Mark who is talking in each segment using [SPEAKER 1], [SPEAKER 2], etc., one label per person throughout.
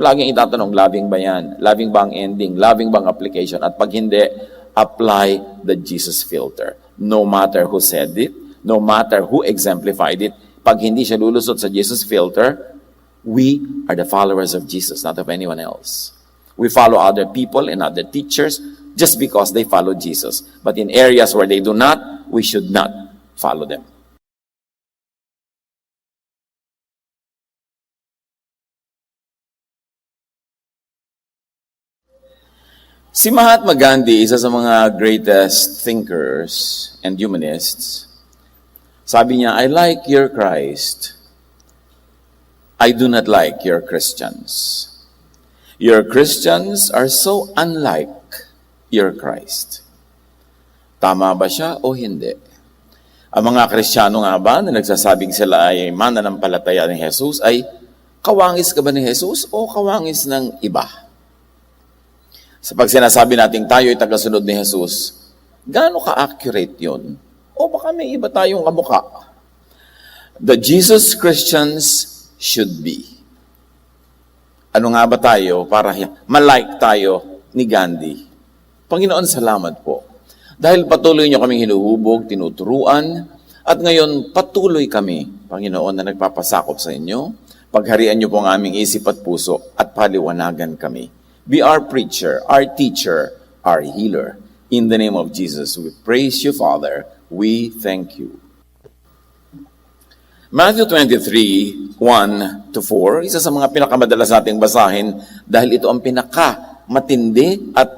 [SPEAKER 1] Laging itatanong, loving ba yan? Loving ba ang ending? Loving ba ang application? At pag hindi, apply the Jesus filter. No matter who said it, no matter who exemplified it, pag hindi siya lulusot sa Jesus filter, we are the followers of Jesus, not of anyone else. We follow other people and other teachers just because they follow Jesus. But in areas where they do not, we should not follow them. Si Mahatma Gandhi, isa sa mga greatest thinkers and humanists, sabi niya, I like your Christ. I do not like your Christians. Your Christians are so unlike your Christ. Tama ba siya o hindi? Ang mga Kristiyano nga ba na nagsasabing sila ay mananampalataya ni Jesus ay kawangis ka ba ni Jesus o kawangis ng iba? Sa pag sinasabi natin tayo ay tagasunod ni Jesus, gaano ka-accurate yun? O baka may iba tayong kamukha? The Jesus Christians should be. Ano nga ba tayo para malike tayo ni Gandhi? Panginoon, salamat po. Dahil patuloy niyo kaming hinuhubog, tinuturuan, at ngayon patuloy kami, Panginoon, na nagpapasakop sa inyo. Pagharian niyo po ang aming isip at puso at paliwanagan kami. Be our preacher, our teacher, our healer. In the name of Jesus, we praise you, Father. We thank you. Matthew 23, 1-4, isa sa mga pinakamadalas nating basahin dahil ito ang pinakamatindi at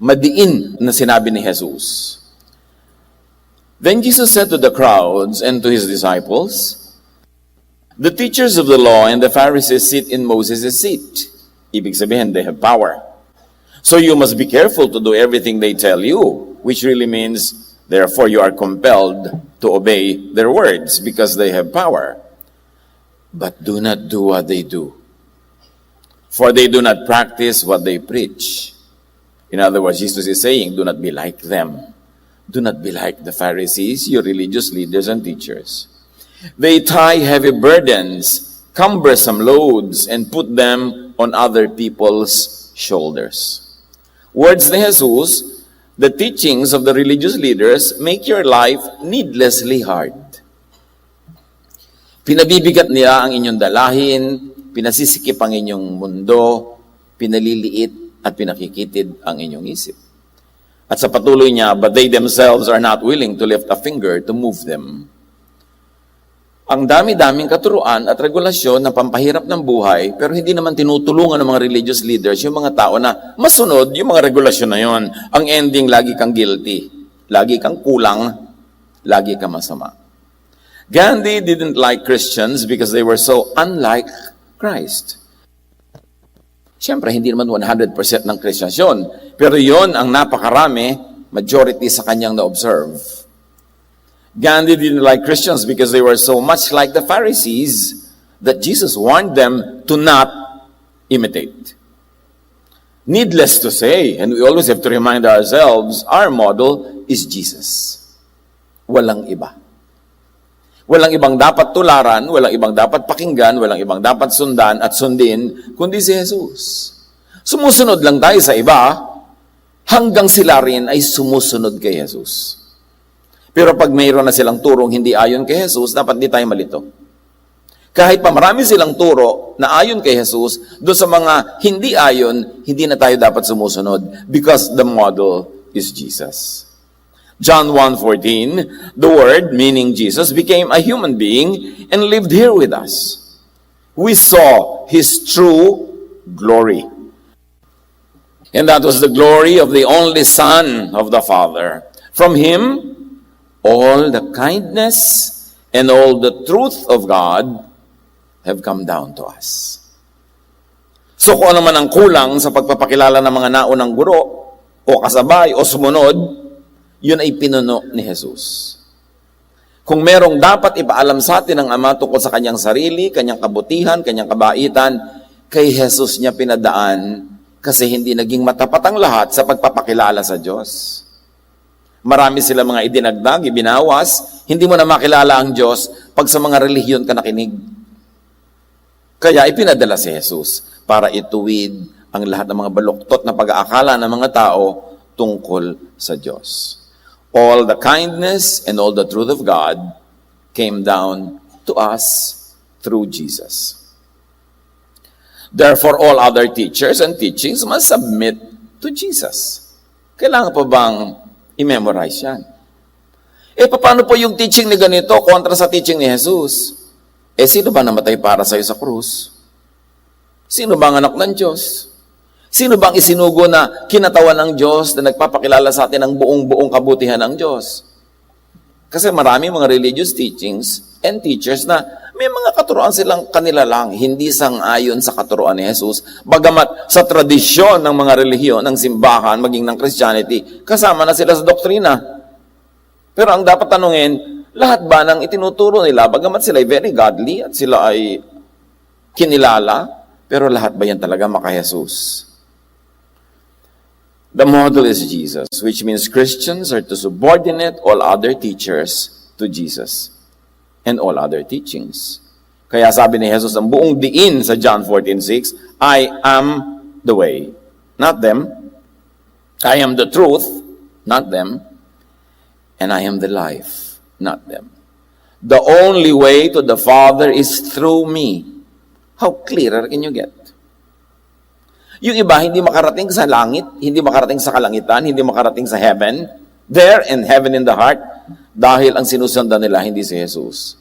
[SPEAKER 1] madiin na sinabi ni Jesus. Then Jesus said to the crowds and to his disciples, the teachers of the law and the Pharisees sit in Moses' seat. Ibig sabihin, they have power. So you must be careful to do everything they tell you, which really means, therefore, you are compelled to obey their words because they have power. But do not do what they do, for they do not practice what they preach. In other words, Jesus is saying, do not be like them. Do not be like the Pharisees, your religious leaders and teachers. They tie heavy burdens, cumbersome loads, and put them on other people's shoulders. Words ni Jesus, the teachings of the religious leaders make your life needlessly hard. Pinabibigat niya ang inyong dalahin, pinasisikip ang inyong mundo, pinaliliit at pinakikitid ang inyong isip. At sa patuloy niya, but they themselves are not willing to lift a finger to move them. Ang dami-daming katuruan at regulasyon na pampahirap ng buhay, pero hindi naman tinutulungan ng mga religious leaders yung mga tao na masunod yung mga regulasyon na yon. Ang ending, lagi kang guilty, lagi kang kulang, lagi kang masama. Gandhi didn't like Christians because they were so unlike Christ. Siyempre, hindi naman 100% ng Christians yun, pero yon ang napakarami, majority sa kanyang na-observe. Gandhi didn't like Christians because they were so much like the Pharisees that Jesus warned them to not imitate. Needless to say, and we always have to remind ourselves, our model is Jesus. Walang iba. Walang ibang dapat tularan, walang ibang dapat pakinggan, walang ibang dapat sundan at sundin, kundi si Jesus. Sumusunod lang tayo sa iba, hanggang sila rin ay sumusunod kay Jesus. Pero pag mayroon na silang turong hindi ayon kay Jesus, dapat di tayo malito. Kahit pa marami silang turo na ayon kay Jesus, doon sa mga hindi ayon, hindi na tayo dapat sumusunod because the model is Jesus. John 1:14, the Word, meaning Jesus, became a human being and lived here with us. We saw His true glory. And that was the glory of the only Son of the Father. From Him, all the kindness and all the truth of God have come down to us. So kung ano man ang kulang sa pagpapakilala ng mga naunang guro, o kasabay, o sumunod, yun ay pinuno ni Jesus. Kung merong dapat ipaalam sa atin ng Ama tungkol sa kanyang sarili, kanyang kabutihan, kanyang kabaitan, kay Jesus niya pinadaan kasi hindi naging matapat ang lahat sa pagpapakilala sa Diyos. Marami sila mga idinagdag, ibinawas, hindi mo na makilala ang Diyos pag sa mga relihiyon ka nakinig. Kaya ipinadala si Jesus para ituwid ang lahat ng mga baluktot na pag-aakala ng mga tao tungkol sa Diyos. All the kindness and all the truth of God came down to us through Jesus. Therefore, all other teachers and teachings must submit to Jesus. Kailangan pa bang i-memorize yan? Paano po yung teaching ni ganito kontra sa teaching ni Jesus? Sino ba namatay para sa'yo sa krus? Sino ba ang anak ng Diyos? Sino bang isinugo na kinatawan ng Diyos na nagpapakilala sa atin ng buong-buong kabutihan ng Diyos? Kasi marami mga religious teachings and teachers na may mga katuruan silang kanila lang, hindi sang-ayon sa katuruan ni Jesus. Bagamat sa tradisyon ng mga relihiyon, ng simbahan, maging ng Christianity, kasama na sila sa doktrina. Pero ang dapat tanungin, lahat ba ng itinuturo nila, bagamat sila ay very godly at sila ay kinilala, pero lahat ba yan talaga maka-Jesus? The model is Jesus, which means Christians are to subordinate all other teachers to Jesus and all other teachings. Kaya sabi ni Jesus, ang buong diin sa John 14:6, I am the way, not them. I am the truth, not them. And I am the life, not them. The only way to the Father is through me. How clearer can you get? Yung iba, hindi makarating sa langit, hindi makarating sa kalangitan, hindi makarating sa heaven, there and heaven in the heart, dahil ang sinusundan nila hindi si Jesus.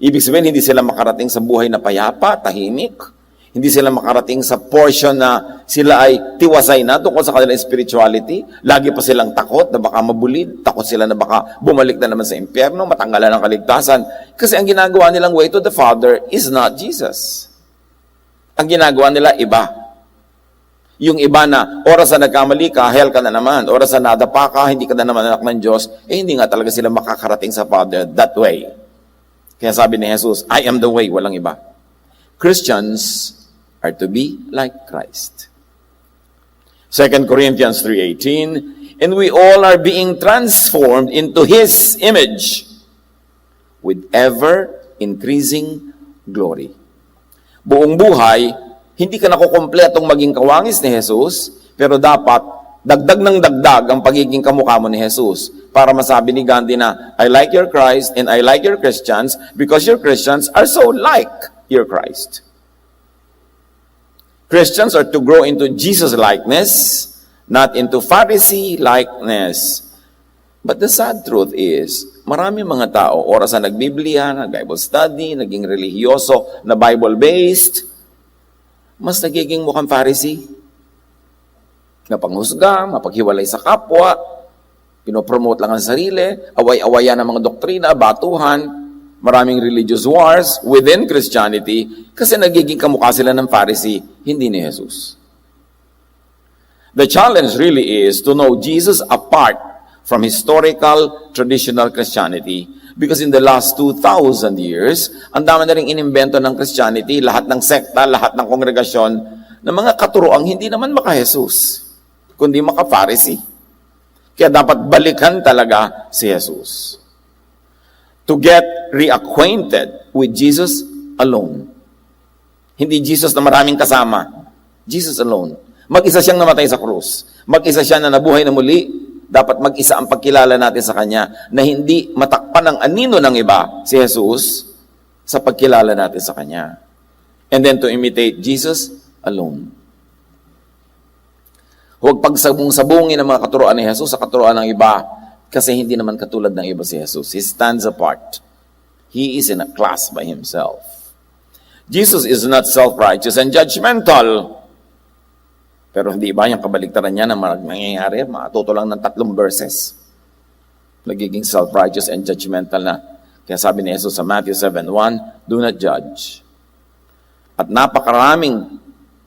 [SPEAKER 1] Ibig sabihin, hindi sila makarating sa buhay na payapa, tahimik, hindi sila makarating sa portion na sila ay tiwasay na tungkol sa kanilang spirituality. Lagi pa silang takot na baka mabulid. Takot sila na baka bumalik na naman sa impyerno, matanggalan ng kaligtasan. Kasi ang ginagawa nilang way to the Father is not Jesus. Ang ginagawa nila, iba. Yung iba na, oras na nagkamali ka, hell ka na naman. Oras na nadapa ka, hindi ka na naman anak ng Diyos. Hindi nga talaga sila makakarating sa Father that way. Kaya sabi ni Jesus, I am the way, walang iba. Christians are to be like Christ. 2 Corinthians 3:18, and we all are being transformed into His image with ever-increasing glory. Buong buhay, hindi ka nakukumpletong maging kawangis ni Jesus, pero dapat dagdag ng dagdag ang pagiging kamukha mo ni Jesus. Para masabi ni Gandhi na, I like your Christ and I like your Christians because your Christians are so like your Christ. Christians are to grow into Jesus-likeness, not into Pharisee-likeness. But the sad truth is, marami mga tao, oras na nagbiblia, nag-Bible study, naging relihiyoso na Bible-based, mas nagiging mukhang Pharisee. Napanghusga, mapaghiwalay sa kapwa, pinopromote lang ang sarili, away-awayan ng mga doktrina, batuhan, maraming religious wars within Christianity kasi nagiging kamukha sila ng Pharisee, hindi ni Jesus. The challenge really is to know Jesus apart from historical, traditional Christianity because in the last 2,000 years, ang dami na rin inimbento ng Christianity, lahat ng sekta, lahat ng kongregasyon, ng mga katuroang hindi naman maka-Jesus, kundi maka-Pharisee. Kaya dapat balikan talaga si Jesus. To get reacquainted with Jesus alone. Hindi Jesus na maraming kasama. Jesus alone. Mag-isa siyang namatay sa krus. Mag-isa siya na nabuhay na muli. Dapat mag-isa ang pagkilala natin sa Kanya na hindi matakpan ng anino ng iba si Jesus sa pagkilala natin sa Kanya. And then to imitate Jesus alone. Huwag pagsabong-sabungin ang mga katuroan ni Jesus sa katuroan ng iba. Kasi hindi naman katulad ng iba si Jesus. He stands apart. He is in a class by himself. Jesus is not self-righteous and judgmental. Pero hindi ba yung kabaligtaran niya na nangyayari? Matuto lang ng 3 verses. Nagiging self-righteous and judgmental na. Kaya sabi ni Jesus sa Matthew 7:1, do not judge. At napakaraming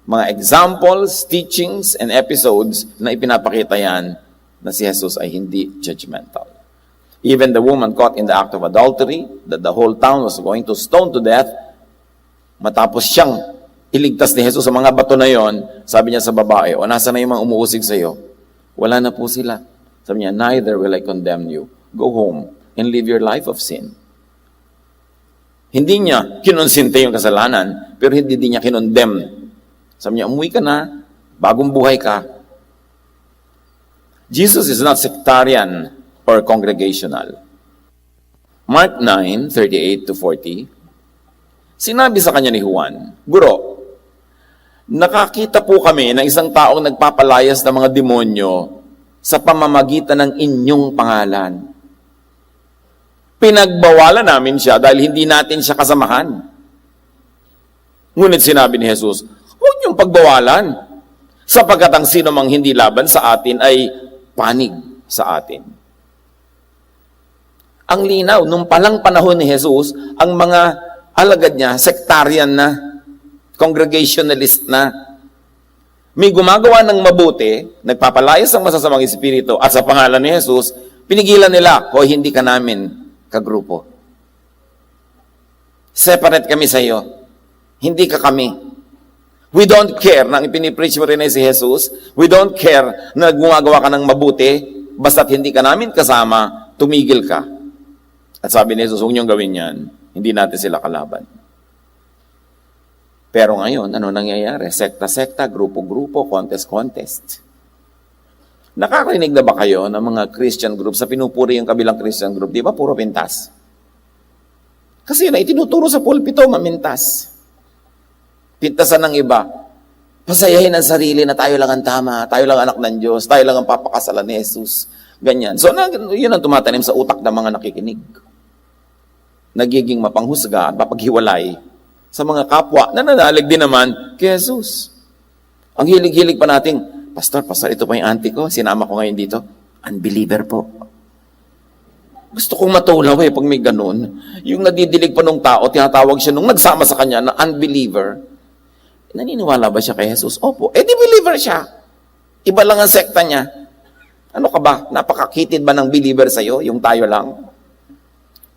[SPEAKER 1] mga examples, teachings, and episodes na ipinapakita yan na si Jesus ay hindi judgmental. Even the woman caught in the act of adultery, that the whole town was going to stone to death, matapos siyang iligtas ni Jesus sa mga bato na yon, sabi niya sa babae, o nasa na yung mga umuusig sa iyo? Wala na po sila. Sabi niya, neither will I condemn you. Go home and live your life of sin. Hindi niya kinonsinte yung kasalanan, pero hindi din niya kinondemn Sabi niya, umuwi ka na, bagong buhay ka. Jesus is not sectarian or congregational. Mark 9:38-40, sinabi sa kanya ni Juan, Guro, nakakita po kami ng isang taong nagpapalayas ng mga demonyo sa pamamagitan ng inyong pangalan. Pinagbawalan namin siya dahil hindi natin siya kasamahan. Ngunit sinabi ni Jesus, huwag niyong pagbawalan, sapagkat ang sino mang hindi laban sa atin ay panig sa atin. Ang linaw, nung palang panahon ni Jesus, ang mga alagad niya, sectarian na, congregationalist na, may gumagawa ng mabuti, nagpapalayas ng masasamang espiritu, at sa pangalan ni Jesus, pinigilan nila, hoy, hindi ka namin kagrupo. Separate kami sa iyo. Hindi ka kami. We don't care na ipinipreach mo rin si Jesus. We don't care na gumagawa ka ng mabuti, basta't hindi ka namin kasama, tumigil ka. At sabi ni Jesus, huwag niyong gawin yan. Hindi natin sila kalaban. Pero ngayon, ano nangyayari? Sekta-sekta, grupo-grupo, contest-contest. Nakakarinig na ba kayo ng mga Christian group sa pinupuri yung kabilang Christian group? Di ba puro pintas? Kasi na itinuturo sa pulpito, mamintas. Pintasan ng iba. Pasayahin ang sarili na tayo lang ang tama, tayo lang anak ng Diyos, tayo lang ang papakasalan ni Jesus. Ganyan. So, yun ang tumatanim sa utak ng mga nakikinig. Nagiging mapanghusga at mapaghiwalay sa mga kapwa na nanalig din naman kay Jesus. Ang hilig-hilig pa nating, Pastor, ito pa yung auntie ko, sinama ko ngayon dito. Unbeliever po. Gusto kong matulaw pag may ganun. Yung nadidilig pa nung tao, tinatawag siya nung nagsama sa kanya na unbeliever. Naniniwala ba siya kay Jesus? Opo. Di believer siya. Iba lang ang sekta niya. Ano ka ba? Napakakitid ba ng believer sa'yo? Yung tayo lang?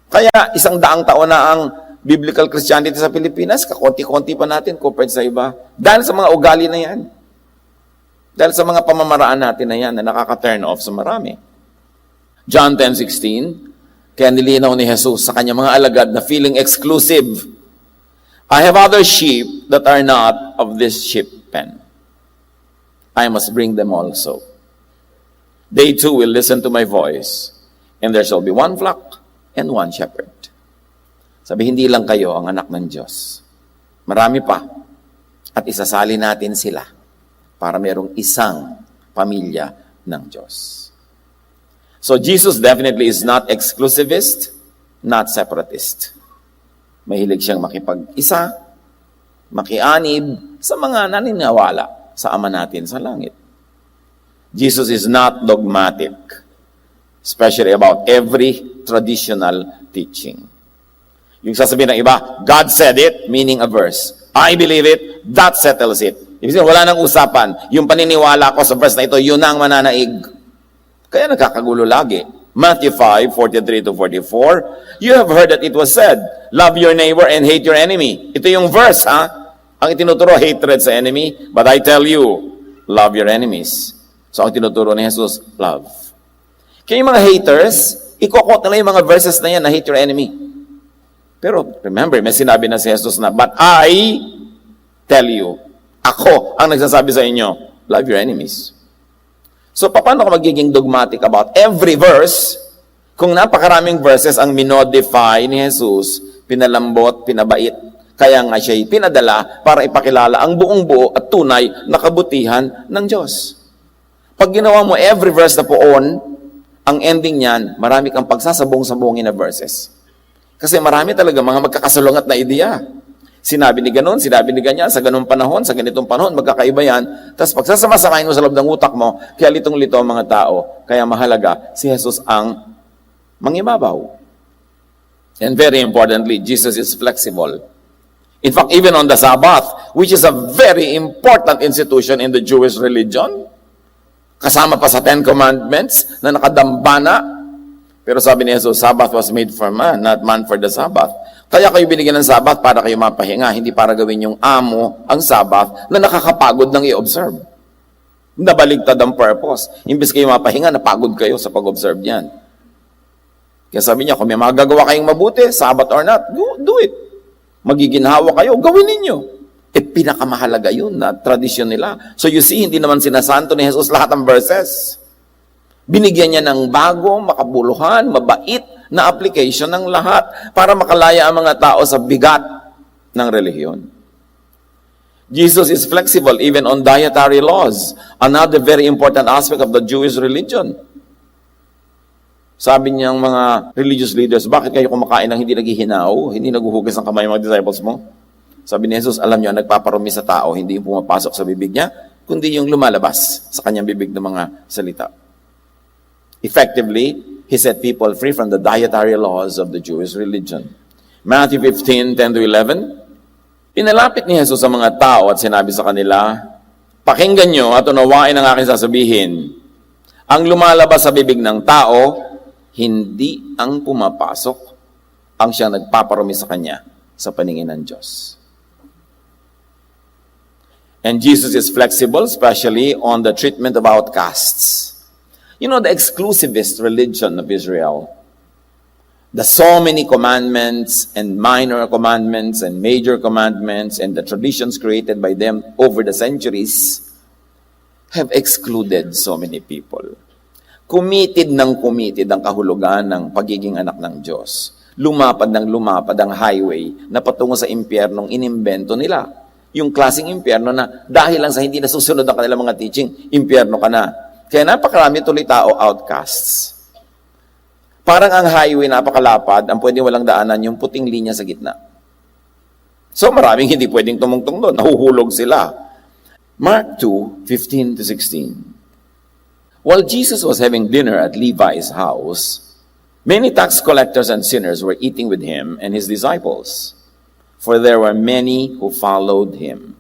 [SPEAKER 1] Kaya 100 taon na ang biblical Christianity sa Pilipinas, kakonti-konti pa natin compared sa iba. Dahil sa mga ugali na yan. Dahil sa mga pamamaraan natin na yan na nakaka-turn off sa marami. John 10:16, kaya nilinaw ni Jesus sa kanyang mga alagad na feeling exclusive. I have other sheep that are not of this sheep pen. I must bring them also. They too will listen to my voice, and there shall be one flock and one shepherd. Sabi, hindi lang kayo ang anak ng Diyos. Marami pa. At isasali natin sila para merong isang pamilya ng Diyos. So Jesus definitely is not exclusivist, not separatist. Mahilig siyang makipag-isa, makianib sa mga naniniwala sa Ama natin sa langit. Jesus is not dogmatic, especially about every traditional teaching. Yung sasabihin ng iba, God said it, meaning a verse. I believe it, that settles it. Ibig sabihin, wala nang usapan. Yung paniniwala ko sa verse na ito, yun na ang mananaig. Kaya nagkakagulo lagi. Matthew 5:43-44, you have heard that it was said, love your neighbor and hate your enemy. Ito yung verse, Ang itinuturo, hatred sa enemy. But I tell you, love your enemies. So ang tinuturo ni Jesus, love. Kaya yung mga haters, ikokot nila yung mga verses na yan na hate your enemy. Pero remember, may sinabi na si Jesus na, but I tell you, ako ang nagsasabi sa inyo, love your enemies. So, paano ka magiging dogmatic about every verse kung napakaraming verses ang minodify ni Jesus, pinalambot, pinabait, kaya nga siya'y pinadala para ipakilala ang buong buo at tunay na kabutihan ng Diyos. Pag ginawa mo every verse na poon, ang ending niyan, marami kang pagsasabong-sabongin na verses. Kasi marami talaga mga magkakasalungat na ideya. Sinabi ni ganon, sinabi ni ganyan, sa ganung panahon, sa ganitong panahon, magkakaiba yan. Tapos pagsasama-samahin mo sa loob ng utak mo, kaya litong-lito ang mga tao. Kaya mahalaga, si Jesus ang mangibabaw. And very importantly, Jesus is flexible. In fact, even on the Sabbath, which is a very important institution in the Jewish religion, kasama pa sa Ten Commandments na nakadambana. Pero sabi ni Jesus, Sabbath was made for man, not man for the Sabbath. Kaya kayo binigyan ng Sabbath para kayo mapahinga, hindi para gawin yung amo ang Sabbath na nakakapagod nang i-observe. Nabaligtad ang purpose. Imbes kayo mapahinga, napagod kayo sa pag-observe niyan. Kaya sabi niya, kung may magagawa kayong mabuti, Sabbath or not, do it. Magiginhawa kayo, gawin ninyo. Pinakamahalaga yun na tradisyon nila. So you see, hindi naman sinasanto ni Jesus lahat ng verses. Binigyan niya ng bago, makabuluhan, mabait na application ng lahat para makalaya ang mga tao sa bigat ng relihiyon. Jesus is flexible even on dietary laws, another very important aspect of the Jewish religion. Sabi niyang mga religious leaders, bakit kayo kumakain ng hindi naghihinaw, hindi naguhugas ng kamay ng mga disciples mo? Sabi ni Jesus, alam niyo, nagpaparumi sa tao, hindi yung pumapasok sa bibig niya, kundi yung lumalabas sa kanyang bibig ng mga salita. Effectively, he set people free from the dietary laws of the Jewish religion. Matthew 15:10-11, pinalapit ni Jesus sa mga tao at sinabi sa kanila, pakinggan niyo at unawain ang aking sasabihin. Ang lumalabas sa bibig ng tao, hindi ang pumapasok, ang siyang nagpaparumi sa kanya sa paningin ng Diyos. And Jesus is flexible, especially on the treatment of outcasts. You know, the exclusivist religion of Israel, the so many commandments and minor commandments and major commandments and the traditions created by them over the centuries have excluded so many people. Committed ang kahulugan ng pagiging anak ng Diyos. Lumapad ang highway na patungo sa impyernong inimbento nila. Yung klaseng impyerno na dahil lang sa hindi nasusunod ang kanilang mga teaching, impyerno ka na. Kaya napakarami tuloy tao outcasts. Parang ang highway napakalapad, ang pwedeng walang daanan yung puting linya sa gitna. So maraming hindi pwedeng tumungtong doon, nahuhulog sila. Mark 2:15-16. While Jesus was having dinner at Levi's house, many tax collectors and sinners were eating with him and his disciples, for there were many who followed him.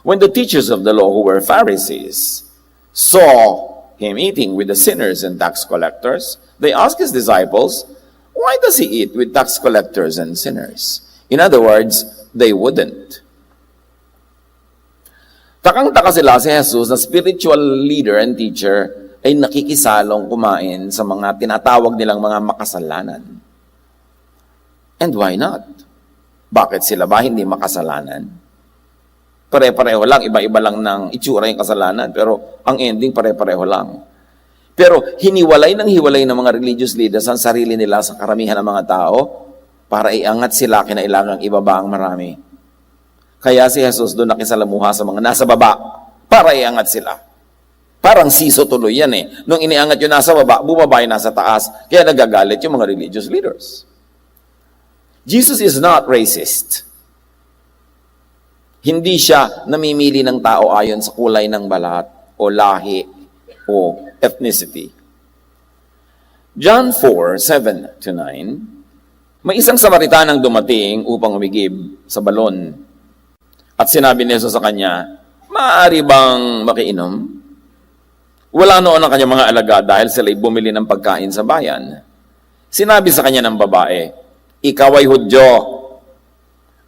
[SPEAKER 1] When the teachers of the law, who were Pharisees, saw him eating with the sinners and tax collectors, they asked his disciples, why does he eat with tax collectors and sinners? In other words, they wouldn't. Takang-taka sila si Jesus na spiritual leader and teacher ay nakikisalong kumain sa mga tinatawag nilang mga makasalanan. And why not? Bakit sila ba hindi makasalanan? Pare-pareho lang, iba-iba lang ng itsura yung kasalanan, pero ang ending pare-pareho lang. Pero hiwalay ng mga religious leaders ang sarili nila sa karamihan ng mga tao para iangat sila, kinailangang ibaba ang marami. Kaya si Jesus doon nakisalamuha sa mga nasa baba para iangat sila. Parang siso tuloy yan eh. Nung iniangat yung nasa baba, bumaba yung nasa taas. Kaya nagagalit yung mga religious leaders. Jesus is not racist. Hindi siya namimili ng tao ayon sa kulay ng balat o lahi o ethnicity. John 4:7-9, may isang Samaritanang dumating upang umigib sa balon. At sinabi ni Jesus sa kanya, maaari bang makiinom? Wala noon ang kanyang mga alagad dahil sila'y bumili ng pagkain sa bayan. Sinabi sa kanya ng babae, ikaw ay Hudyo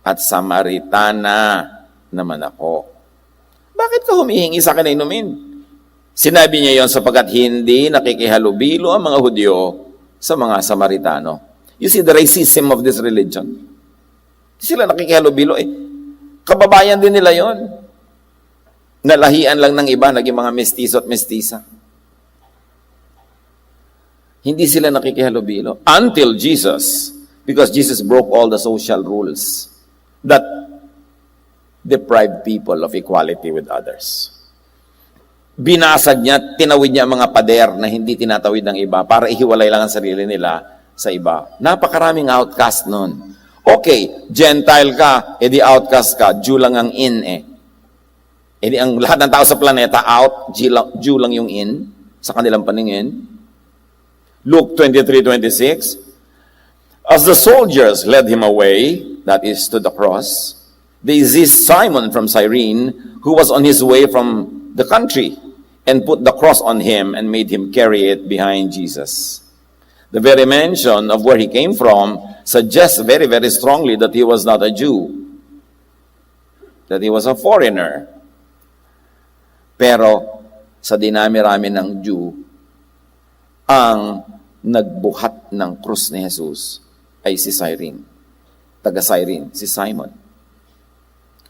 [SPEAKER 1] at Samaritana naman ako. Bakit ka humihingi sa akin na inumin? Sinabi niya yon sapagkat hindi nakikihalubilo ang mga Hudyo sa mga Samaritano. You see the racism of this religion. Hindi sila nakikihalubilo. Kababayan din nila yon. Nalahian lang ng iba, naging mga mestizo at mestisa. Hindi sila nakikihalubilo. Until Jesus, because Jesus broke all the social rules that deprived people of equality with others. Binasag niya, tinawid niya ang mga pader na hindi tinatawid ng iba para ihiwalay lang ang sarili nila sa iba. Napakaraming outcast nun. Okay, Gentile ka, edi outcast ka, Jew lang ang in eh. Edi ang lahat ng tao sa planeta out, Jew lang yung in sa kanilang paningin. Luke 23:26, as the soldiers led him away, that is to the cross, they seized Simon from Cyrene, who was on his way from the country, and put the cross on him and made him carry it behind Jesus. The very mention of where he came from suggests very, very strongly that he was not a Jew, that he was a foreigner. Pero sa dinami-rami ng Jew, ang nagbuhat ng krus ni Jesus ay si Cyrene, taga Cyrene, si Simon.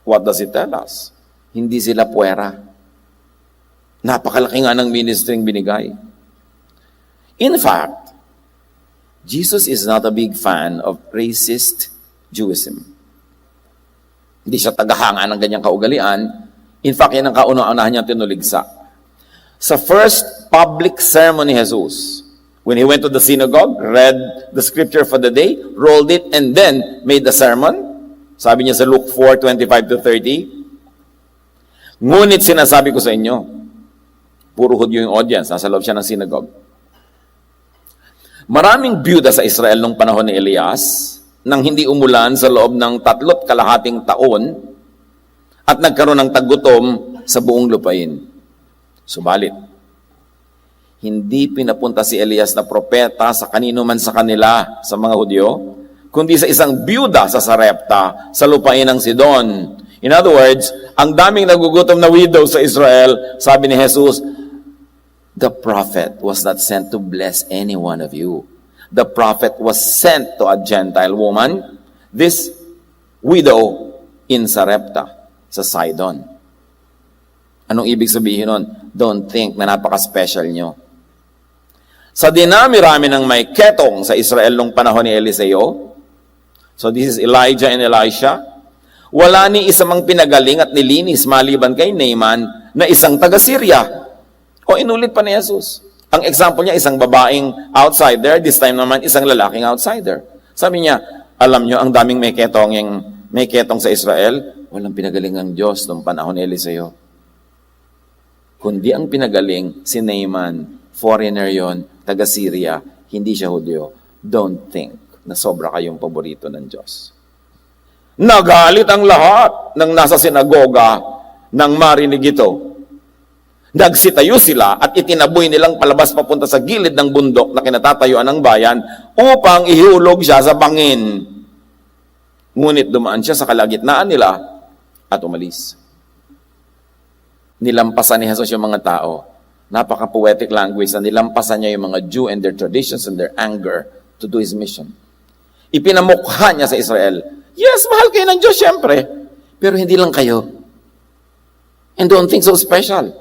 [SPEAKER 1] What does it tell us? Hindi sila puwera. Napakalaki nga ng ministering binigay. In fact, Jesus is not a big fan of racist Jewism. Hindi siya tagahanga ng ganyang kaugalian. In fact, yan ang kauna-unahan niyang tinuligsa. Sa first public sermon ni Jesus, when he went to the synagogue, read the scripture for the day, rolled it, and then made the sermon, sabi niya sa Luke 4:25-30, ngunit sinasabi ko sa inyo, puro Hudyo yung audience, nasa loob siya ng synagogue. Maraming byuda sa Israel nung panahon ni Elias, nang hindi umulan sa loob ng 3.5 taon, at nagkaroon ng tagutom sa buong lupain. Subalit, hindi pinapunta si Elias na propeta sa kanino man sa kanila, sa mga Hudyo, kundi sa isang byuda sa Sarepta, sa lupain ng Sidon. In other words, ang daming nagugutom na widow sa Israel, sabi ni Jesus, the prophet was not sent to bless any one of you. The prophet was sent to a Gentile woman, this widow in Sarepta, sa Sidon. Anong ibig sabihin nun? Don't think na napaka-special nyo. Sa dinami-rami ng may ketong sa Israel nung panahon ni Eliseo, so this is Elijah and Elisha, wala ni isa mang pinagaling at nilinis maliban kay Naaman na isang taga-Syria. O inulit pa ni Jesus. Ang example niya, isang babaeng outsider, this time naman isang lalaking outsider. Sabi niya, alam nyo, ang daming may ketong sa Israel, walang pinagaling ng Diyos nung panahon ni Eliseo. Kundi ang pinagaling si Naaman, foreigner yon, taga-Syria, hindi siya Hudyo. Don't think na sobra kayong paborito ng Diyos. Nagalit ang lahat ng nasa sinagoga nang marinig ito. Nagsitayo sila at itinaboy nilang palabas papunta sa gilid ng bundok na kinatatayuan ng bayan upang ihulog siya sa bangin. Ngunit dumaan siya sa kalagitnaan nila at umalis. Nilampasan ni Jesus yung mga tao. Napaka-poetic language na nilampasan niya yung mga Jew and their traditions and their anger to do His mission. Ipinamukha niya sa Israel, yes, mahal kayo ng Diyos, syempre. Pero hindi lang kayo. And don't think so special.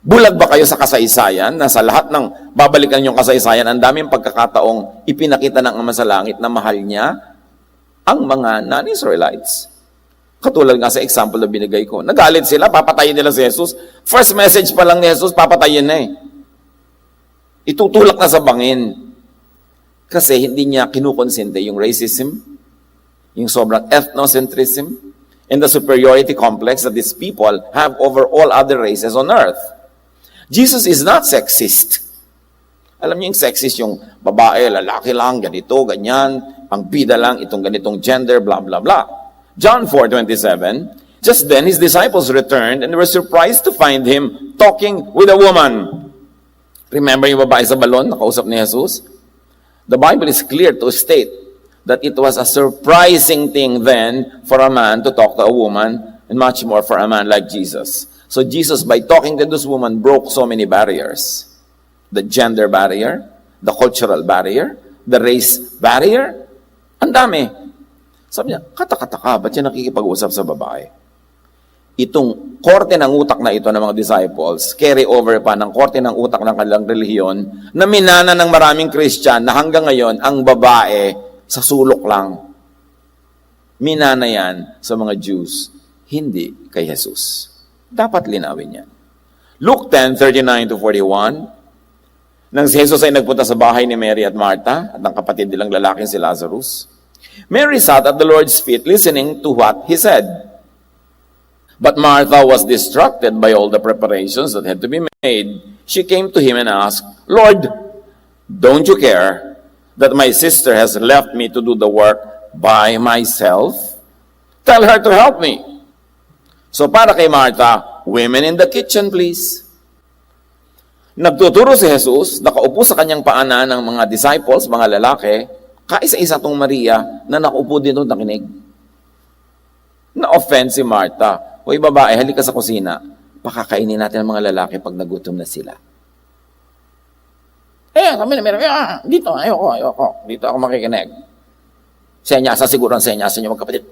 [SPEAKER 1] Bulag ba kayo sa kasaysayan na sa lahat ng babalikan niyong kasaysayan, ang daming pagkakataong ipinakita ng Ama sa Langit na mahal niya ang mga non-Israelites. Katulad nga sa example na binigay ko. Nagalit sila, papatayin nila si Jesus. First message pa lang ni Jesus, papatayin na eh. Itutulak na sa bangin. Kasi hindi niya kinukonsente yung racism, yung sobrang ethnocentrism, and the superiority complex that these people have over all other races on earth. Jesus is not sexist. Alam niyo yung sexist, yung babae, lalaki lang, ganito, ganyan, ang bida lang, itong ganitong gender, blah, blah, blah. John 4:27, just then his disciples returned and were surprised to find him talking with a woman. Remember yung babae sa balon, nakausap ni Jesus? The Bible is clear to state that it was a surprising thing then for a man to talk to a woman, and much more for a man like Jesus. So Jesus, by talking to this woman, broke so many barriers. The gender barrier, the cultural barrier, the race barrier. Ang dami. Sabi niya, kata-kata ba't siya nakikipag-usap sa babae? Itong korte ng utak na ito ng mga disciples, carry over pa ng korte ng utak ng kanilang relihiyon, na minana ng maraming Christian na hanggang ngayon, ang babae sa sulok lang. Minana yan sa mga Jews, hindi kay Jesus. Dapat linawin yan. Luke 10:39-41, nang si Jesus ay nagpunta sa bahay ni Mary at Martha at ang kapatid nilang lalaking si Lazarus, Mary sat at the Lord's feet listening to what He said. But Martha was distracted by all the preparations that had to be made. She came to Him and asked, Lord, don't you care that my sister has left me to do the work by myself? Tell her to help me. So para kay Martha, women in the kitchen, please. Nagtuturo si Jesus, nakaupo sa kanyang paanan ng mga disciples, mga lalaki, kaisa-isa tong Maria na nakaupo din doon nakinig. Na-offend si Martha. Hoy babae, halika sa kusina. Pakakainin natin ang mga lalaki pag nagutom na sila. Kami na meron. Dito, ayoko. Dito ako makikinig. Senyasa siguro ang senyasa niyo magkapatid.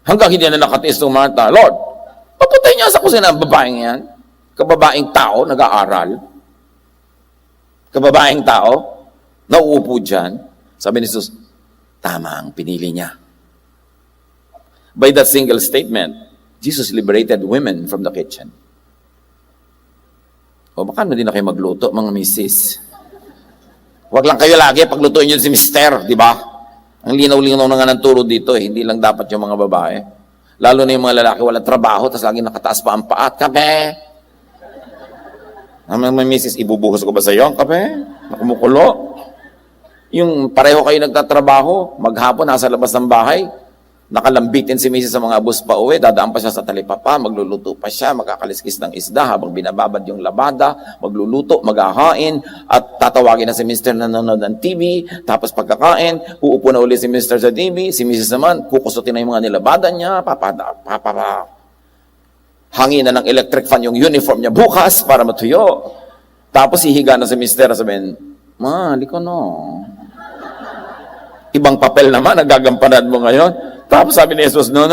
[SPEAKER 1] Hanggang hindi na nakatiis ng Martha, Lord, papatay niya sa kusina ang babaeng yan. Kababaeng tao, nag-aaral. Kababaeng tao, nauupo dyan. Sabi ni Jesus, tama ang pinili niya. By that single statement, Jesus liberated women from the kitchen. O baka hindi na kayo magluto, mga misis. Huwag lang kayo lagi paglutuin yun si mister, di ba? Ang linaw-linaw na nga ng turo dito, hindi lang dapat yung mga babae. Lalo na yung mga lalaki, walang trabaho, tapos lagi nakataas pa ang paat. Kape! Ang mga misis, ibubuhos ko ba sa iyo ang kape? Nakumukulo? Yung pareho kayo nagtatrabaho, maghapon, nasa labas ng bahay, nakalambitin si misis sa mga bus pa uwi, dadaan pa siya sa talipapa, magluluto pa siya, magkakaliskis ng isda habang binababad yung labada, magluluto, maghahain, at tatawagin na si mister na nanonood ng TV, tapos pagkakain, uupo na uli si mister sa TV, si misis naman, kukusutin na yung mga nilabada niya, hangin na ng electric fan yung uniform niya bukas para matuyo. Tapos hihiga na si mister, sabihin, ma, liko no. Ibang papel naman, nagagampanan mo ngayon. Tapos sabi ni Jesus, no.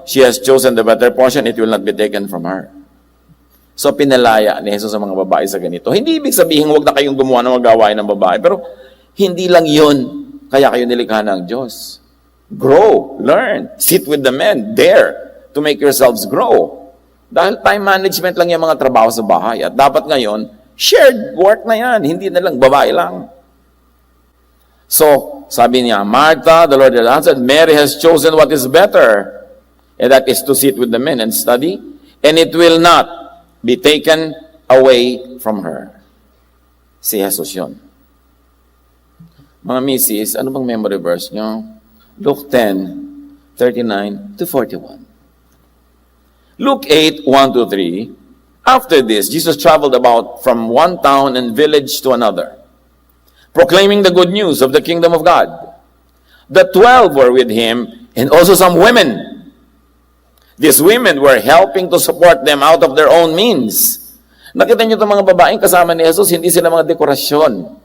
[SPEAKER 1] She has chosen the better portion, it will not be taken from her. So pinalaya ni Jesus sa mga babae sa ganito. Hindi ibig sabihin, huwag na kayong gumawa ng magawain ng babae. Pero hindi lang yun, kaya kayo nilikha ng Diyos. Grow, learn, sit with the men, dare to make yourselves grow. Dahil time management lang yung mga trabaho sa bahay. At dapat ngayon, shared work na yan, hindi na lang babae lang. So, sabi niya, Martha, the Lord has answered, Mary has chosen what is better, and that is to sit with the men and study, and it will not be taken away from her. Si Jesus yun. Mga misis, ano bang memory verse nyo? Luke 10:39 to 41. Luke 8:1-3. After this, Jesus traveled about from one town and village to another, proclaiming the good news of the kingdom of God. The 12 were with him, and also some women. These women were helping to support them out of their own means. Nakita niyo itong mga babaeng kasama ni Jesus, hindi sila mga dekorasyon.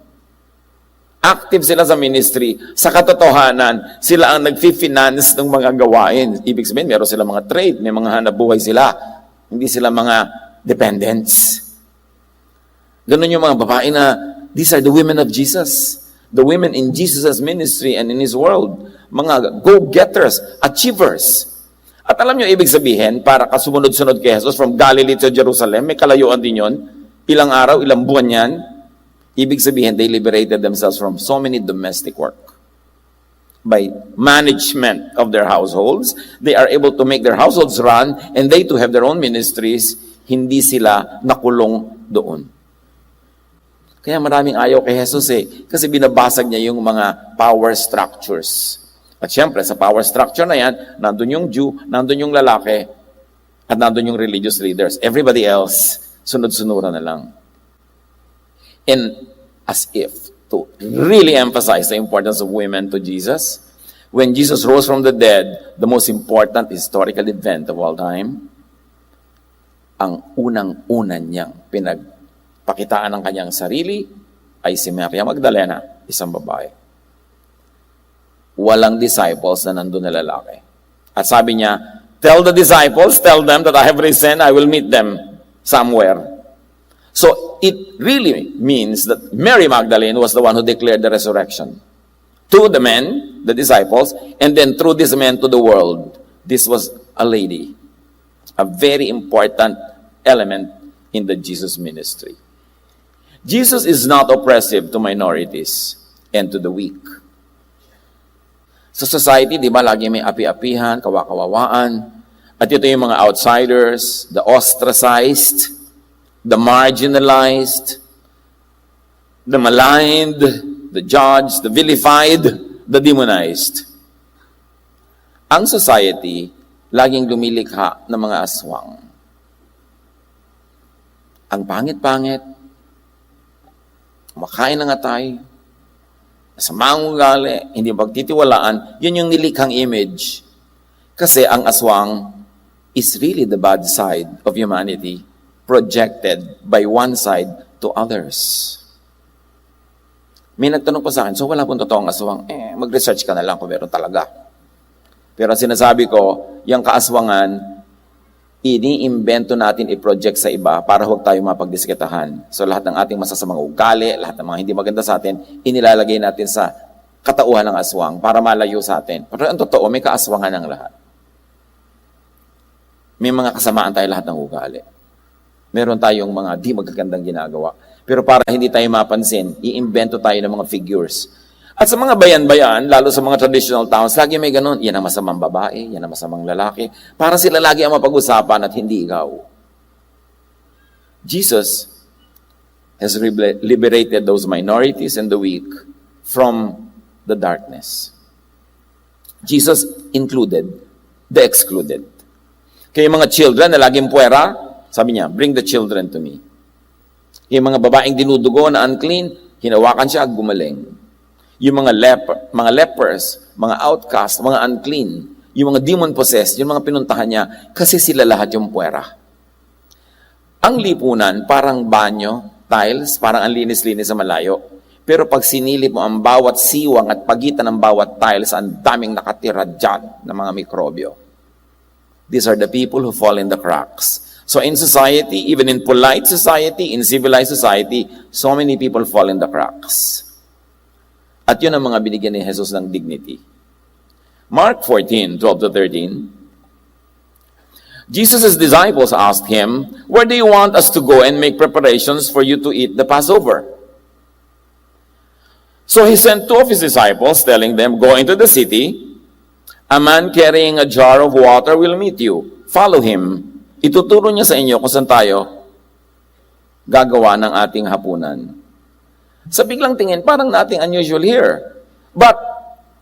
[SPEAKER 1] Active sila sa ministry. Sa katotohanan, sila ang nag-finance ng mga gawain. Ibig sabihin, meron sila mga trade, may mga hanap buhay sila. Hindi sila mga dependents. Ganun yung mga babae na these are the women of Jesus. The women in Jesus' ministry and in His world. Mga go-getters, achievers. At alam nyo, ibig sabihin, para kasumunod-sunod kay Jesus from Galilee to Jerusalem, may kalayuan din yun. Ilang araw, ilang buwan yan. Ibig sabihin, they liberated themselves from so many domestic work. By management of their households, they are able to make their households run, and they too have their own ministries. Hindi sila nakulong doon. Kaya maraming ayaw kay Jesus kasi binabasag niya yung mga power structures. At syempre, sa power structure na yan, nandun yung Jew, nandun yung lalaki, at nandun yung religious leaders. Everybody else, sunod-sunuran na lang. And as if to really emphasize the importance of women to Jesus, when Jesus rose from the dead, the most important historical event of all time, ang unang-una niyang pinagpakitaan ng kanyang sarili ay si Maria Magdalena, isang babae. Walang disciples na nandun na lalaki. At sabi niya, tell the disciples, tell them that I have risen, I will meet them somewhere. So, it really means that Mary Magdalene was the one who declared the resurrection. To the men, the disciples, and then through these men to the world. This was a lady. A very important element in the Jesus ministry. Jesus is not oppressive to minorities and to the weak. Sa society, di ba, lagi may api-apihan, kawakawawaan. At ito yung mga outsiders, the ostracized, the marginalized, the maligned, the judged, the vilified, the demonized. Ang society, laging lumilikha ng mga aswang. Ang pangit-pangit, kumakain ng atay, masamang ugali, hindi pagtitiwalaan, yun yung nilikhang image. Kasi ang aswang is really the bad side of humanity, projected by one side to others. May nagtanong pa sa akin, so wala pong totoong aswang. Mag-research ka na lang kung meron talaga. Pero sinasabi ko, yung kaaswangan, iniimbento natin i-project sa iba para huwag tayo mapagdiskitahan. So lahat ng ating masasamang ugali, lahat ng mga hindi maganda sa atin, inilalagay natin sa katauhan ng aswang para malayo sa atin. Pero ang totoo, may kaaswangan ng lahat. May mga kasamaan tayo lahat ng ugali. Meron tayong mga di magagandang ginagawa. Pero para hindi tayo mapansin, iimbento tayo ng mga figures. At sa mga bayan-bayan, lalo sa mga traditional towns, lagi may ganun, yan ang masamang babae, yan ang masamang lalaki. Para sila lagi ang mapag-usapan at hindi ikaw. Jesus has liberated those minorities and the weak from the darkness. Jesus included the excluded. Kaya mga children na laging puwera, sabi niya, bring the children to me. Kaya mga babaeng dinudugo na unclean, hinawakan siya, gumaling. Yung mga lepers, mga outcast, mga unclean, yung mga demon-possessed, yung mga pinuntahan niya, kasi sila lahat yung puwera. Ang lipunan, parang banyo, tiles, parang ang linis-linis sa malayo. Pero pag sinilip mo ang bawat siwang at pagitan ng bawat tiles, ang daming nakatira dyan ng mga mikrobyo. These are the people who fall in the cracks. So in society, even in polite society, in civilized society, so many people fall in the cracks. At yun ang mga binigyan ni Jesus ng dignity. Mark 14:12-13. Jesus' disciples asked him, "Where do you want us to go and make preparations for you to eat the Passover?" So he sent two of his disciples, telling them, "Go into the city. A man carrying a jar of water will meet you. Follow him. Ituturo niya sa inyo kung saan tayo gagawa ng ating hapunan." Sa biglang tingin, parang nothing unusual here. But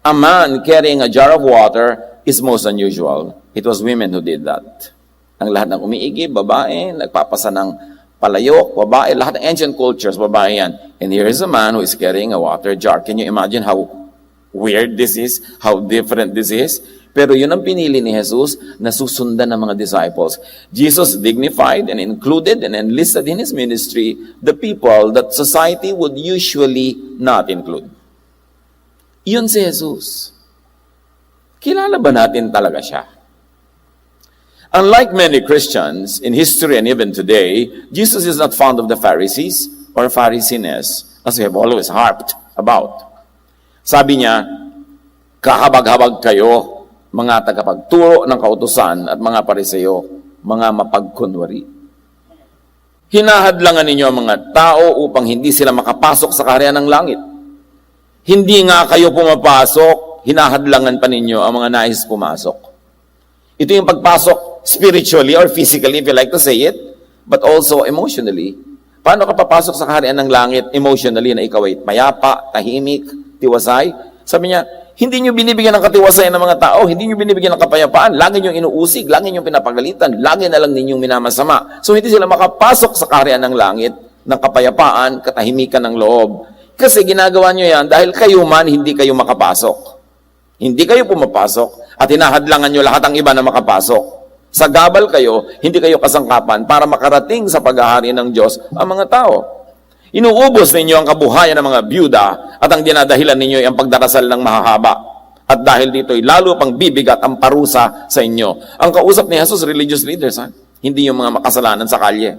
[SPEAKER 1] a man carrying a jar of water is most unusual. It was women who did that. Ang lahat ng umiigib, babae, nagpapasa ng palayok, babae, lahat ng ancient cultures, babae yan. And here is a man who is carrying a water jar. Can you imagine how weird this is? How different this is? Pero yun ang pinili ni Jesus na susundan ng mga disciples. Jesus dignified and included and enlisted in his ministry the people that society would usually not include. Yun si Jesus. Kilala ba natin talaga siya? Unlike many Christians in history and even today, Jesus is not fond of the Pharisees or Pharisees, as we have always harped about. Sabi niya, kahabag-habag kayo, mga tagapagturo ng kautusan at mga pariseo, mga mapagkunwari. Hinahadlangan ninyo ang mga tao upang hindi sila makapasok sa kaharian ng langit. Hindi nga kayo pumapasok, hinahadlangan pa ninyo ang mga nais pumasok. Ito yung pagpasok spiritually or physically, if you like to say it, but also emotionally. Paano ka papasok sa kaharian ng langit emotionally na ikaw ay mayapa, tahimik, tiwasay? Sabi niya, hindi nyo binibigyan ng katiwasayan ng mga tao, hindi nyo binibigyan ng kapayapaan, lagi nyo inuusig, lagi nyo pinapagalitan, lagi na lang ninyong minamasama. So hindi sila makapasok sa kaharian ng langit ng kapayapaan, katahimikan ng loob. Kasi ginagawa nyo yan dahil kayo man hindi kayo makapasok. Hindi kayo pumapasok at hinahadlangan nyo lahat ang iba na makapasok. Sa gabal kayo, hindi kayo kasangkapan para makarating sa paghahari ng Diyos ang mga tao. Inuubos ninyo ang kabuhayan ng mga byuda at ang dinadahilan ninyo ay ang pagdarasal ng mahahaba. At dahil dito'y lalo pang bibigat ang parusa sa inyo. Ang kausap ni Jesus, religious leaders, hindi yung mga makasalanan sa kalye.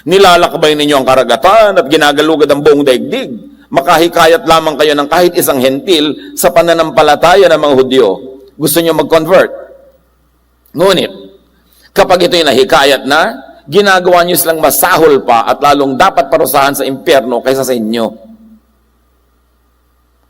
[SPEAKER 1] Nilalakbay ninyo ang karagatan at ginagalugad ang buong daigdig. Makahikayat lamang kayo ng kahit isang hentil sa pananampalataya ng mga Hudyo. Gusto nyo mag-convert. Ngunit, kapag ito'y nahikayat na, ginagawa nyo silang masahol pa at lalong dapat parusahan sa impyerno kaysa sa inyo.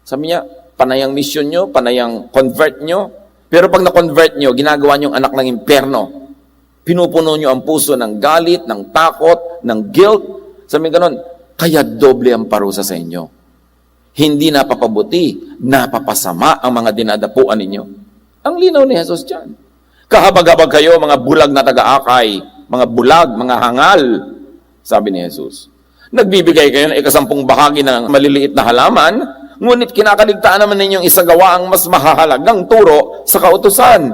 [SPEAKER 1] Sabi niya, panayang mission nyo, panayang convert nyo, pero pag na-convert nyo, ginagawa nyo ang anak ng impyerno. Pinupuno nyo ang puso ng galit, ng takot, ng guilt. Sabi ganon, kaya doble ang parusa sa inyo. Hindi napapabuti, napapasama ang mga dinadapuan ninyo. Ang linaw ni Jesus dyan. Kahabag-habag kayo, mga bulag na taga-akay, mga bulag, mga hangal, sabi ni Jesus. Nagbibigay kayo ng ikasampung bahagi ng maliliit na halaman, ngunit kinakaligtaan naman ninyong isagawa ang mas mahahalagang turo sa kautusan,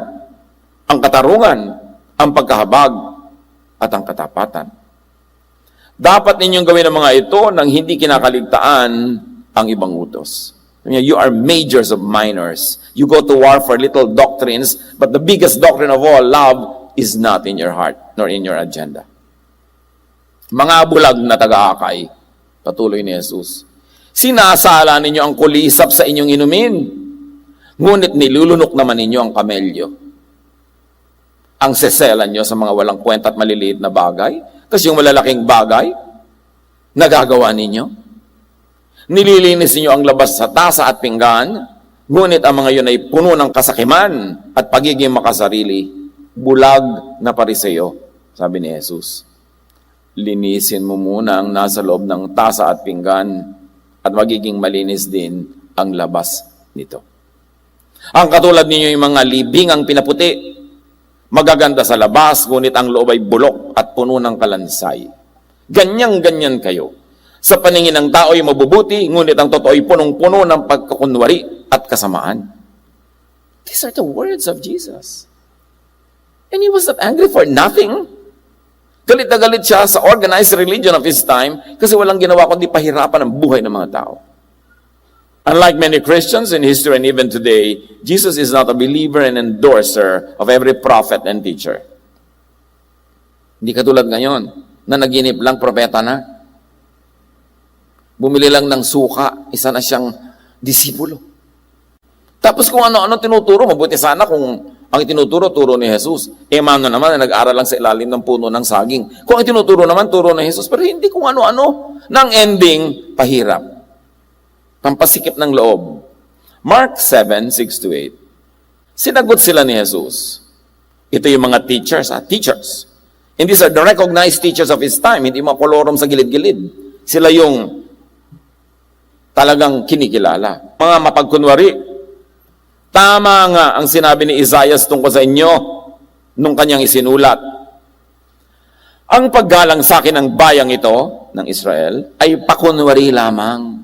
[SPEAKER 1] ang katarungan, ang pagkahabag, at ang katapatan. Dapat ninyong gawin ang mga ito nang hindi kinakaligtaan ang ibang utos. You are majors of minors. You go to war for little doctrines, but the biggest doctrine of all, love, is not in your heart nor in your agenda. Mga bulag na taga-akay, patuloy ni Jesus, sinasala ninyo ang kulisap sa inyong inumin, ngunit nilulunok naman ninyo ang kamelyo. Ang seselan nyo sa mga walang kwenta at maliliit na bagay, kasi yung malalaking bagay, nagagawa ninyo. Nililinis ninyo ang labas sa tasa at pinggan, ngunit ang mga yun ay puno ng kasakiman at pagiging makasarili, bulag na pariseyo, sabi ni Jesus. Linisin mo muna ang nasa loob ng tasa at pinggan at magiging malinis din ang labas nito. Ang katulad ninyo yung mga libingang pinaputi, magaganda sa labas, ngunit ang loob ay bulok at puno ng kalansay. Ganyan-ganyan kayo. Sa paningin ng tao ay mabubuti, ngunit ang totoo ay punong-puno ng pagkakunwari at kasamaan. These are the words of Jesus. And he was not angry for nothing. Galit na galit siya sa organized religion of his time kasi walang ginawa kundi pahirapan ang buhay ng mga tao. Unlike many Christians in history and even today, Jesus is not a believer and endorser of every prophet and teacher. Hindi katulad ngayon, na naginip lang, propeta na. Bumili lang ng suka, isa na siyang disipulo. Tapos kung ano-ano tinuturo, mabuti sana kung ang itinuturo, turo ni Jesus. Mano naman na nag-aral lang sa ilalim ng puno ng saging. Kung ang itinuturo naman, turo ni Jesus. Pero hindi kung ano-ano. Nang ending, pahirap. Pampasikip ng loob. Mark 7:6-8. Sinagot sila ni Jesus. Ito yung mga teachers, teachers. And these are the recognized teachers of his time. Hindi mga kolorom sa gilid-gilid. Sila yung talagang kinikilala. Mga mapagkunwari. Tama nga ang sinabi ni Isaiah tungkol sa inyo nung kanyang isinulat. Ang paggalang sa akin ng bayang ito, ng Israel, ay pakunwari lamang,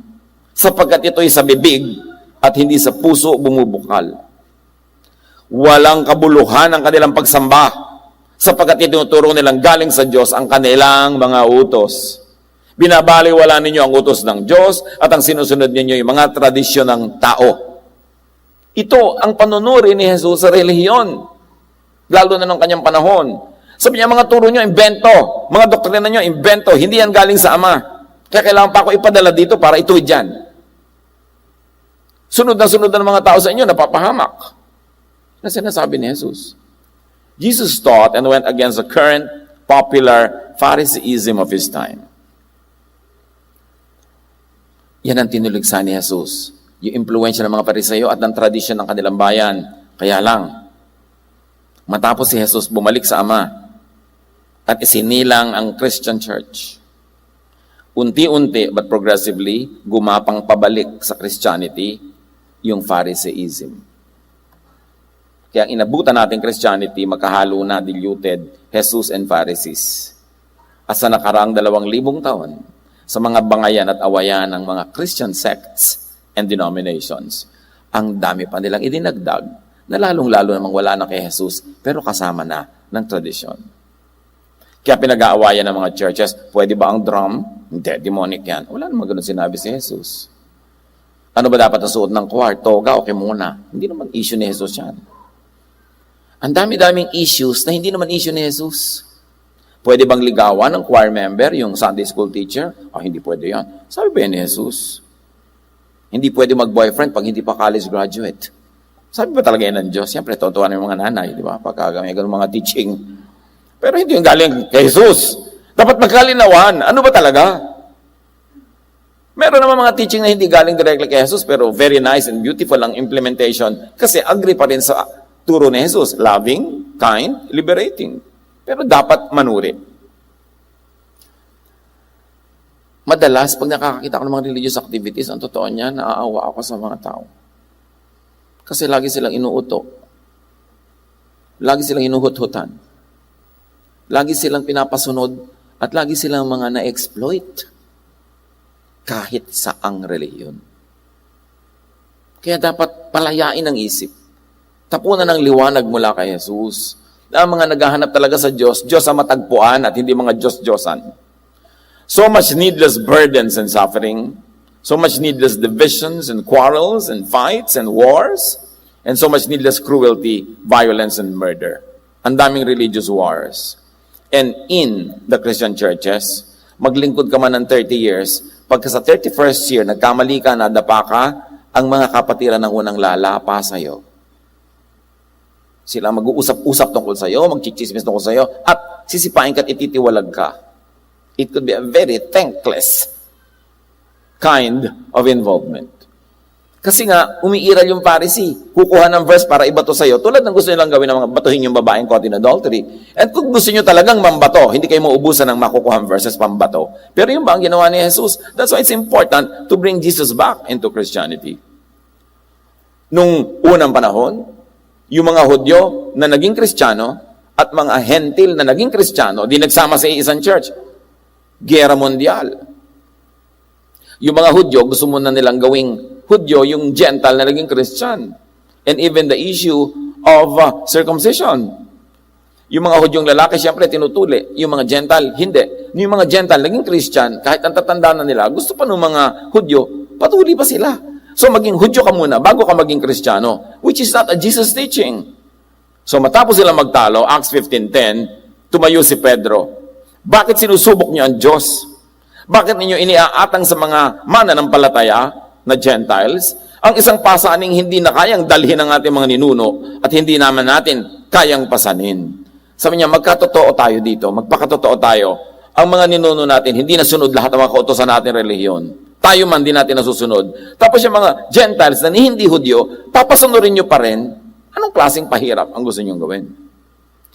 [SPEAKER 1] sapagkat ito'y sa bibig at hindi sa puso bumubukal. Walang kabuluhan ang kanilang pagsamba, sapagkat itinuturo nilang galing sa Diyos ang kanilang mga utos. Binabaliwala ninyo ang utos ng Diyos at ang sinusunod ninyo yung mga tradisyon ng tao. Ito ang panunuri ni Jesus sa relihiyon, lalo na nung kanyang panahon. Sabi niya, mga turo nyo, imbento. Mga doktrina nyo, imbento. Hindi yan galing sa Ama. Kaya kailangan pa ako ipadala dito para ituwid dyan. Sunod na ng mga tao sa inyo, napapahamak. Na sinasabi ni Jesus. Jesus taught and went against the current popular Phariseeism of his time. Yan ang tinuligsa ni Jesus. Yung impluensya ng mga Pariseyo at ng tradisyon ng kanilang bayan. Kaya lang, matapos si Jesus bumalik sa Ama at isinilang ang Christian Church, unti-unti but progressively, gumapang pabalik sa Christianity yung Phariseeism. Kaya ang inabutan natin Christianity, magkahalo na, diluted, Jesus and Pharisees. At sa nakaraang 2,000 taon, sa mga bangayan at awayan ng mga Christian sects and denominations, ang dami pa nilang idinagdag na lalong-lalo namang wala na kay Jesus, pero kasama na ng tradisyon. Kaya pinag-aawayan ng mga churches, pwede ba ang drum? Hindi, demonic yan. Wala naman ganun sinabi si Jesus. Ano ba dapat ang suot ng choir? Toga, okay muna. Hindi naman issue ni Jesus yan. Ang dami-daming issues na hindi naman issue ni Jesus. Pwede bang ligawan ng choir member, yung Sunday school teacher? Hindi pwede yan. Sabi ba yan ni Jesus? Hindi pwede mag-boyfriend pag hindi pa college graduate. Sabi ba talaga yan ng Diyos? Siyempre, totoo ng mga nanay, di ba? Pagka may ganun mga teaching. Pero hindi yung galing kay Jesus. Dapat magkalinawan. Ano ba talaga? Meron naman mga teaching na hindi galing directly kay Jesus, pero very nice and beautiful ang implementation kasi agree pa rin sa turo ni Jesus. Loving, kind, liberating. Pero dapat manuri. Madalas, pag nakakakita ko ng mga religious activities, ang totoo niya, naaawa ako sa mga tao. Kasi lagi silang inuuto. Lagi silang inuhut-hutan. Lagi silang pinapasunod at lagi silang mga na-exploit kahit saang reliyon. Kaya dapat palayain ang isip. Tapunan ng liwanag mula kay Jesus. Na ang mga naghahanap talaga sa Diyos, Diyos ang matagpuan at hindi mga Diyos-Diyosan. So much needless burdens and suffering, So much needless divisions and quarrels and fights and wars. And so much needless cruelty, violence, and murder. Ang daming religious wars. And in the Christian churches, maglingkod ka man ng 30 years, pagka sa 31st year, nagkamali ka, nadapa ka, ang mga kapatiran ng unang lalapa sa'yo. Sila mag-uusap-usap tungkol sa'yo, magchichismis tungkol sa'yo, at sisipain ka at ititiwalag ka. It could be a very thankless kind of involvement. Kasi nga, umiiral yung Pharisee. Kukuha ng verse para ibato sa'yo. Tulad ng gusto nilang gawin ng mga batuhin yung babaeng caught in adultery. And kung gusto nyo talagang mambato, hindi kayo maubusan ng makukuha verses pambato. Pero yung ba ang ginawa ni Jesus? That's why it's important to bring Jesus back into Christianity. Nung unang panahon, yung mga Hudyo na naging Kristiyano at mga Hentil na naging Kristiyano, di nagsama sa isang church. Giyera mondial. Yung mga Hudyo, gusto mo na nilang gawing Hudyo, yung Gentile na naging Christian. And even the issue of circumcision. Yung mga Hudyong lalaki, siyempre, tinutuli. Yung mga Gentile, hindi. Yung mga Gentile, naging Christian, kahit ang tatanda na nila, gusto pa ng mga Hudyo, patuli pa sila. So, maging Hudyo ka muna bago ka maging Kristiyano, which is not a Jesus teaching. So, matapos sila magtalo, Acts 15:10, tumayo si Pedro. Bakit sinusubok niyo ang Diyos? Bakit ninyo iniaatang sa mga mananampalataya na Gentiles ang isang pasaning hindi na kayang dalhin ng ating mga ninuno at hindi naman natin kayang pasanin? Sabi niya, magkatotoo tayo dito, magpakatotoo tayo. Ang mga ninuno natin, hindi nasunod lahat ng mga kautosan natin relihiyon. Tayo man din natin nasusunod. Tapos yung mga Gentiles na hindi Hudyo, papasunurin nyo pa rin. Anong klaseng pahirap ang gusto nyong gawin?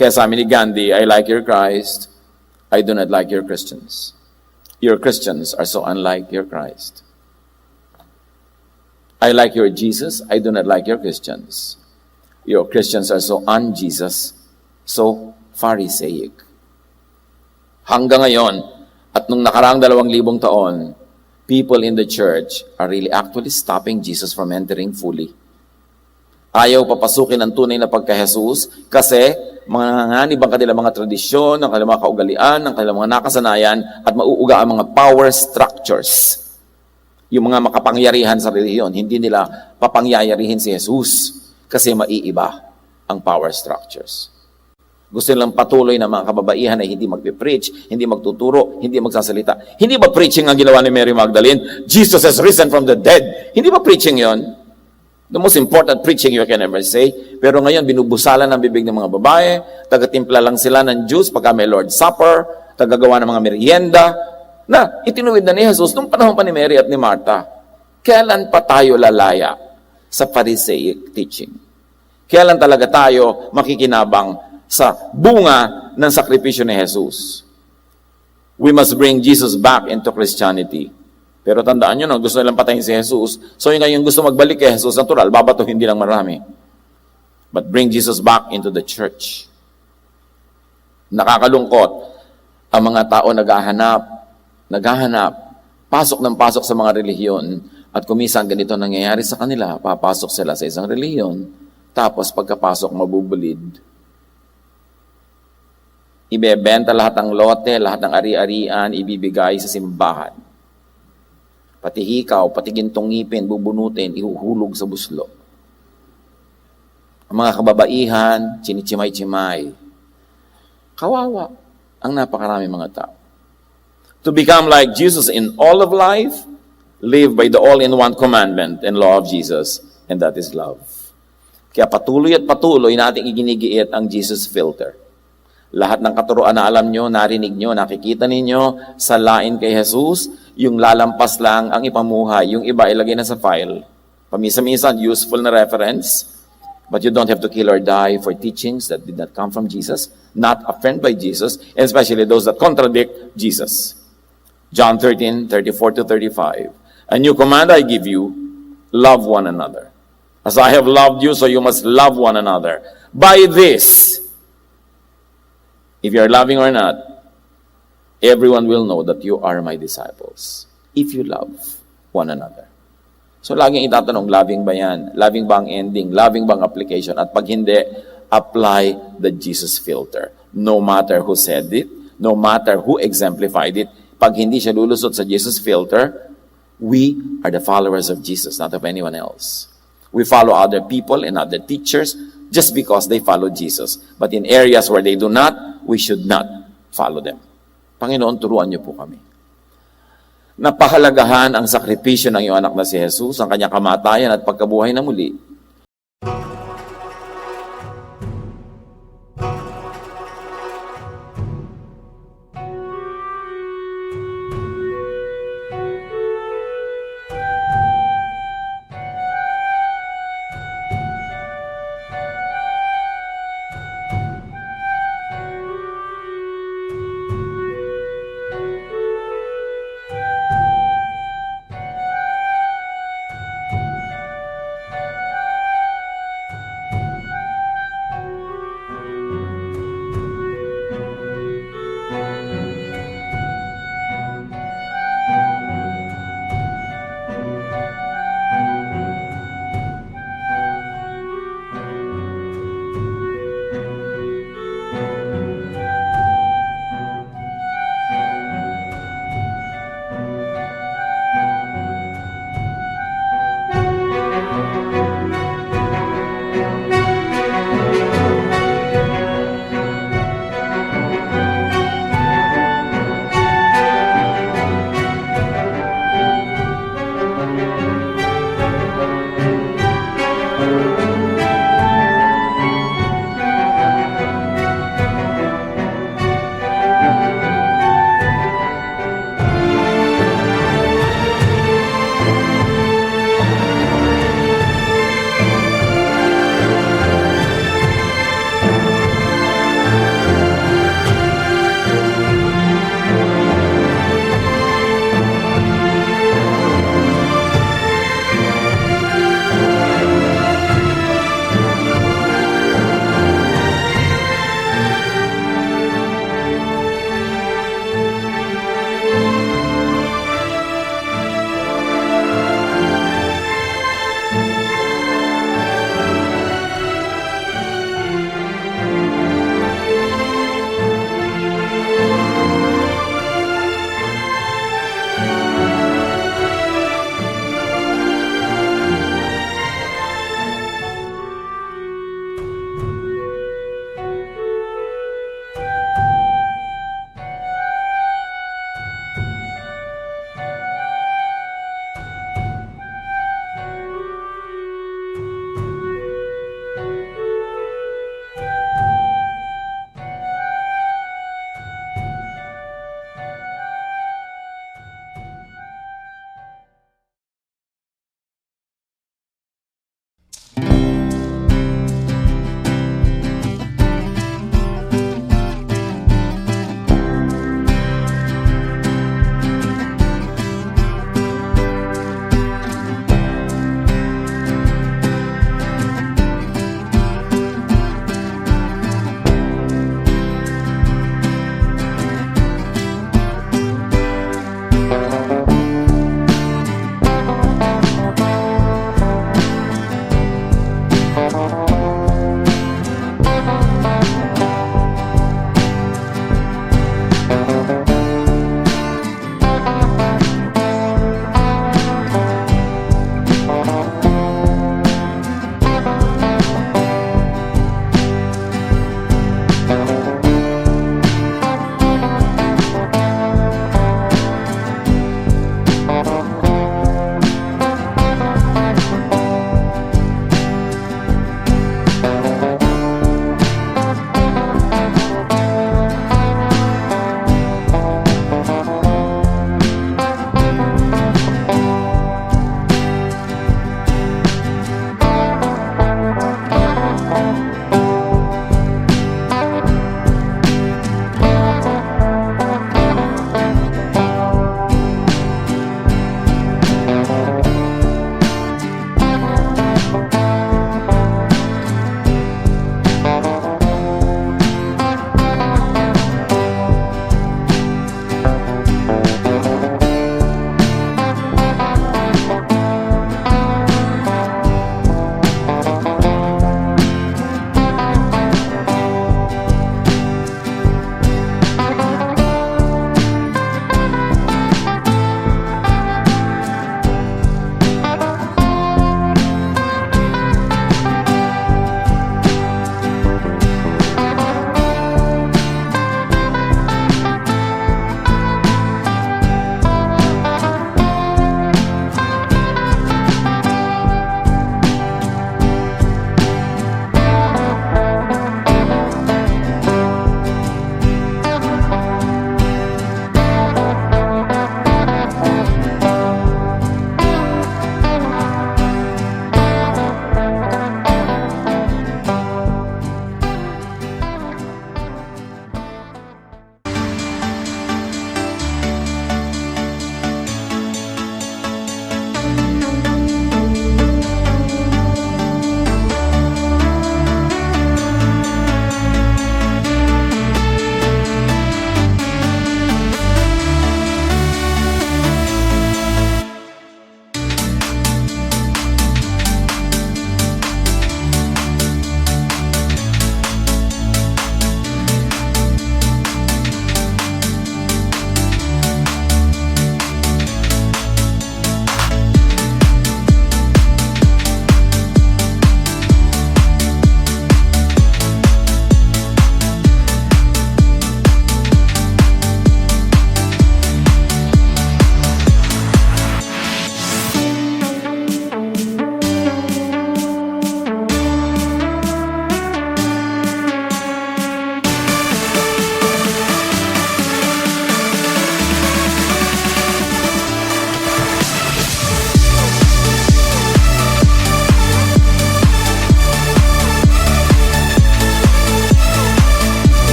[SPEAKER 1] Kaya sabi ni Gandhi, I like your Christ, I do not like your Christians. Your Christians are so unlike your Christ. I like your Jesus, I do not like your Christians. Your Christians are so un-Jesus, so Pharisaic. Hanggang ngayon, at nung nakaraang 2,000 taon, people in the church are really actually stopping Jesus from entering fully. Ayaw papasukin ang tunay na pagka-Jesus kasi manganganib ang kanilang mga tradisyon, ang kanilang mga kaugalian, ang kanilang mga nakasanayan, at mauuga ang mga power structures. Yung mga makapangyarihan sa relihiyon, hindi nila papangyayarihin si Jesus kasi maiiba ang power structures. Gusto nilang patuloy na mga kababaihan ay hindi magpipreach, hindi magtuturo, hindi magsasalita. Hindi ba preaching ang ginawa ni Mary Magdalene? Jesus has risen from the dead. Hindi ba preaching yon? The most important preaching you can ever say. Pero ngayon, binubusalan ng bibig ng mga babae, tagatimpla lang sila ng juice pagka may Lord's Supper, tagagawa ng mga merienda, na itinuwid na ni Jesus nung panahon pa ni Mary at ni Martha. Kailan pa tayo lalaya sa Pharisaic teaching? Kailan talaga tayo makikinabang sa bunga ng sakripisyo ni Jesus? We must bring Jesus back into Christianity. Pero tandaan nyo, gusto nilang patayin si Jesus. So yung ngayon gusto magbalik kay Jesus, natural, babatuhin din ng marami. But bring Jesus back into the church. Nakakalungkot, ang mga tao naghahanap, pasok ng pasok sa mga relihiyon, at kumisan ganito nangyayari sa kanila, papasok sila sa isang relihiyon, tapos pagkapasok mabubulid. Ibebenta lahat ng lote, lahat ng ari-arian, ibibigay sa simbahan. Pati hikaw, pati gintong ngipin, bubunutin, ihuhulog sa buslo. Ang mga kababaihan, chinichimay-chimay. Kawawa ang napakarami mga tao. To become like Jesus in all of life, live by the all-in-one commandment and law of Jesus, and that is love. Kaya patuloy at patuloy nating iginigiit ang Jesus filter. Lahat ng katuruan na alam nyo, narinig nyo, nakikita ninyo, salain kay Jesus, yung lalampas lang ang ipamuhay, yung iba ilagay na sa file. Pamisa-minsan, useful na reference, but you don't have to kill or die for teachings that did not come from Jesus, not affirmed by Jesus, and especially those that contradict Jesus. John 13:34-35. A new command I give you, love one another. As I have loved you, so you must love one another. By this, if you are loving or not, everyone will know that you are my disciples. If you love one another. So laging itatanong, loving ba yan? Loving ba ang ending? Loving ba ang application? At pag hindi, apply the Jesus filter. No matter who said it, no matter who exemplified it, pag hindi siya lulusot sa Jesus filter, We are the followers of Jesus, not of anyone else. We follow other people and other teachers just because they follow Jesus. But in areas where they do not, we should not follow them. Panginoon, turuan niyo po kami. Napahalagahan ang sakripisyo ng iyong anak na si Jesus, ang kanyang kamatayan at pagkabuhay na muli,